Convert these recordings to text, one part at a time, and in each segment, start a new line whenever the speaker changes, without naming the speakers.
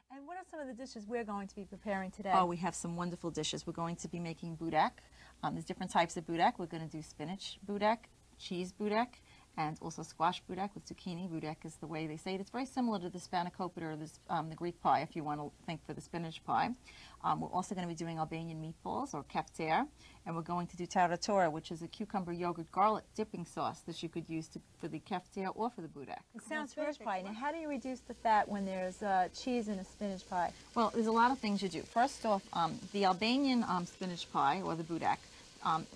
And what are some of the dishes we're going to be preparing today?
Oh, we have some wonderful dishes. We're going to be making boudin. There's different types of boudin. We're going to do spinach boudin, cheese boudin, and also squash boudin with zucchini. Boudin is the way they say it. It's very similar to the spanakopita or this, the Greek pie, if you want to think for the spinach pie. We're also going to be doing Albanian meatballs, or kefter, and we're going to do taratora, which is a cucumber yogurt garlic dipping sauce that you could use for the kefter or for the boudin.
It sounds spinach pie. Now, how do you reduce the fat when there's cheese in a spinach pie?
Well, there's a lot of things you do. First off, the Albanian spinach pie, or the boudin,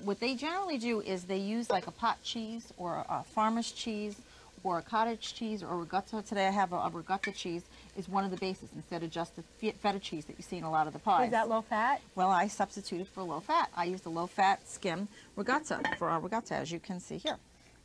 what they generally do is they use like a pot cheese or a farmer's cheese or a cottage cheese or ricotta. Today I have a ricotta cheese is one of the bases instead of just the feta cheese that you see in a lot of the pies.
Is that low fat?
Well, I substituted for low fat. I used a low fat skim ricotta for our ricotta, as you can see here.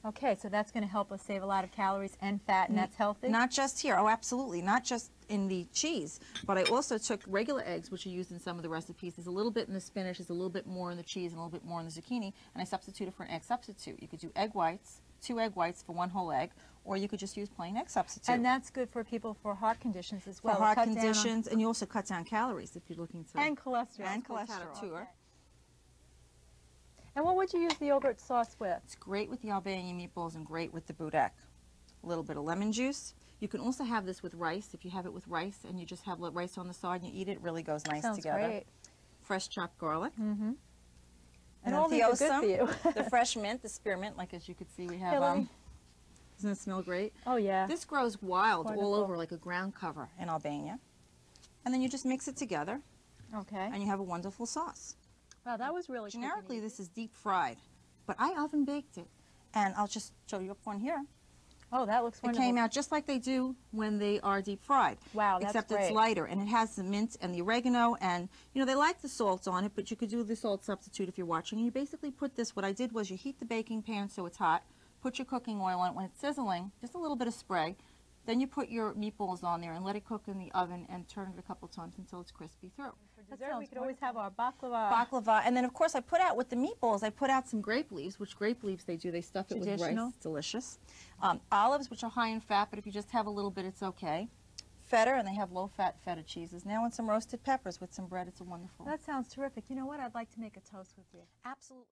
Okay, so that's going to help us save a lot of calories and fat, and that's healthy?
Not just here. Oh, absolutely. Not just in the cheese, but I also took regular eggs, which are used in some of the recipes. There's a little bit in the spinach, there's a little bit more in the cheese, and a little bit more in the zucchini, and I substituted for an egg substitute. You could do egg whites, 2 egg whites for 1 whole egg, or you could just use plain egg substitute.
And that's good for people for heart conditions as well.
For heart conditions, and you also cut down calories if you're looking to.
And cholesterol.
And cholesterol.
Okay. And what would you use the yogurt sauce with?
It's great with the Albanian meatballs and great with the boudin. A little bit of lemon juice. You can also have this with rice. If you have it with rice and you just have rice on the side and you eat it, it really goes nice
Sounds
together.
Great.
Fresh chopped garlic.
Mm-hmm.
And
all these are good for you.
The fresh mint, the spearmint, like as you can see we have. Doesn't it smell great?
Oh yeah.
This grows wild
Wonderful.
all over like a ground cover in Albania. And then you just mix it together.
Okay.
And you have a wonderful sauce.
Wow, that was really
Generically, this is deep fried, but I oven baked it. And I'll just show you up one here.
Oh, that looks wonderful.
It came out just like they do when they are deep fried.
Wow, that's
Except
great.
it's lighter, and it has the mint and the oregano, and you know they like the salt on it, but you could do the salt substitute if you're watching. And you basically put this. What I did was you heat the baking pan so it's hot. Put your cooking oil on it. When it's sizzling, just a little bit of spray. Then you put your meatballs on there and let it cook in the oven and turn it a couple times until it's crispy through.
For dessert, we could always have our baklava.
Baklava, and then of course I put out with the meatballs. I put out some grape leaves, which grape leaves they do. They stuff it with rice. Delicious. Olives, which are high in fat, but if you just have a little bit, it's okay. Feta, and they have low-fat feta cheeses now, and some roasted peppers with some bread. It's a wonderful.
That sounds terrific. You know what? I'd like to make a toast with you.
Absolutely.